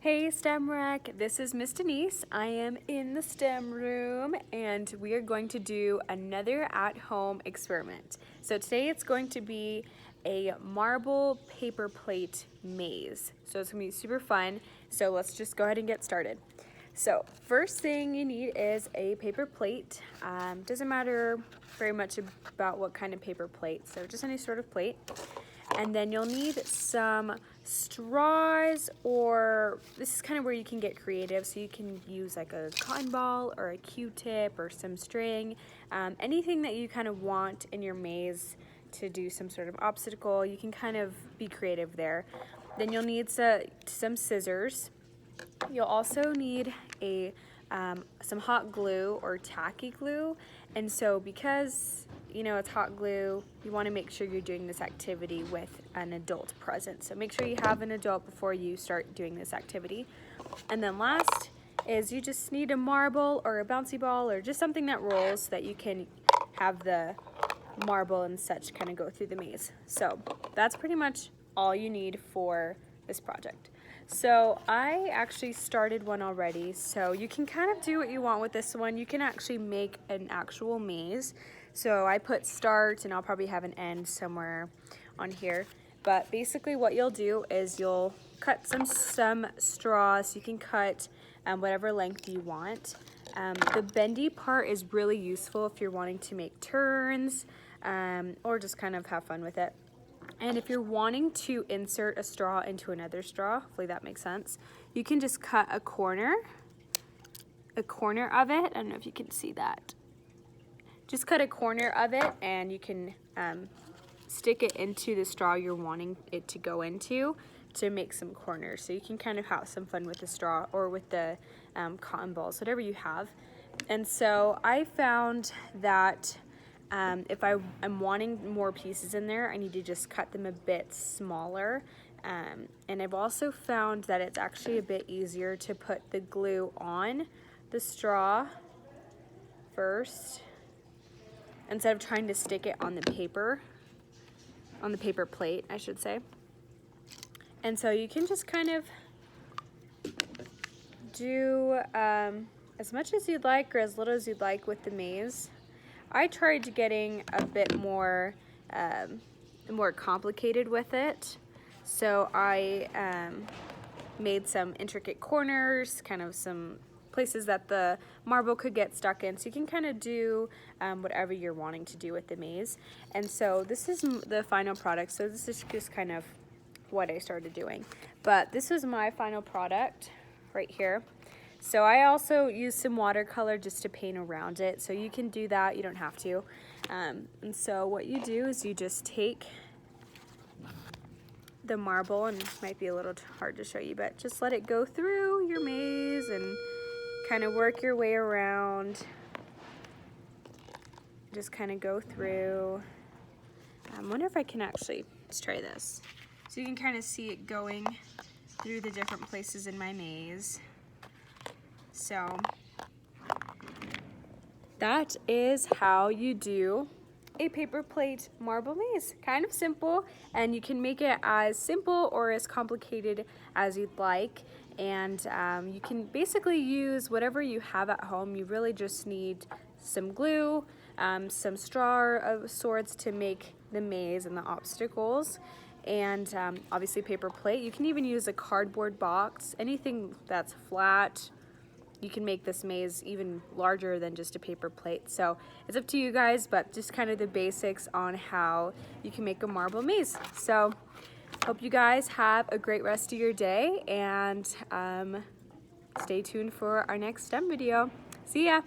Hey STEM Rec, this is Miss Denisse. I am in the STEM room and we are going to do another at-home experiment. So today it's going to be a marble paper plate maze. So it's gonna be super fun. So let's just go ahead and get started. So first thing you need is a paper plate. Doesn't matter very much about what kind of paper plate, so just any sort of plate. And then you'll need some straws, or this is kind of where you can get creative, so you can use like a cotton ball or a Q-tip or some string, anything that you kind of want in your maze to do some sort of obstacle. You can kind of be creative there. Then you'll need some scissors. You'll also need some hot glue or tacky glue, and so because it's hot glue, you want to make sure you're doing this activity with an adult present. So make sure you have an adult before you start doing this activity. And then last is you just need a marble or a bouncy ball or just something that rolls so that you can have the marble and such kind of go through the maze. So that's pretty much all you need for this project. So I actually started one already, so you can kind of do what you want with this one. You can actually make an actual maze. So I put start, and I'll probably have an end somewhere on here. But basically what you'll do is you'll cut some straws. You can cut whatever length you want. The bendy part is really useful if you're wanting to make turns or just kind of have fun with it. And if you're wanting to insert a straw into another straw, hopefully that makes sense, you can just cut a corner of it. I don't know if you can see that. Just cut a corner of it and you can stick it into the straw you're wanting it to go into to make some corners. So you can kind of have some fun with the straw or with the cotton balls, whatever you have. And so I found that if I'm wanting more pieces in there, I need to just cut them a bit smaller. And I've also found that it's actually a bit easier to put the glue on the straw first instead of trying to stick it on the paper plate, I should say. And so you can just kind of do as much as you'd like or as little as you'd like with the maze. I tried getting a bit more complicated with it. So I made some intricate corners, kind of some places that the marble could get stuck in. So you can kind of do whatever you're wanting to do with the maze. And so this is the final product. So this is just kind of what I started doing. But this was my final product right here. So I also used some watercolor just to paint around it. So you can do that, you don't have to. And so what you do is you just take the marble, and it might be a little hard to show you, but just let it go through your maze and kind of work your way around. Just kind of go through. I wonder if I can actually, let's try this. So you can kind of see it going through the different places in my maze. So that is how you do a paper plate marble maze. Kind of simple, and you can make it as simple or as complicated as you'd like. And you can basically use whatever you have at home. You really just need some glue, some straw of sorts to make the maze and the obstacles, and obviously paper plate. You can even use a cardboard box, anything that's flat. You can make this maze even larger than just a paper plate. So it's up to you guys, but just kind of the basics on how you can make a marble maze. So hope you guys have a great rest of your day, and stay tuned for our next STEM video. See ya!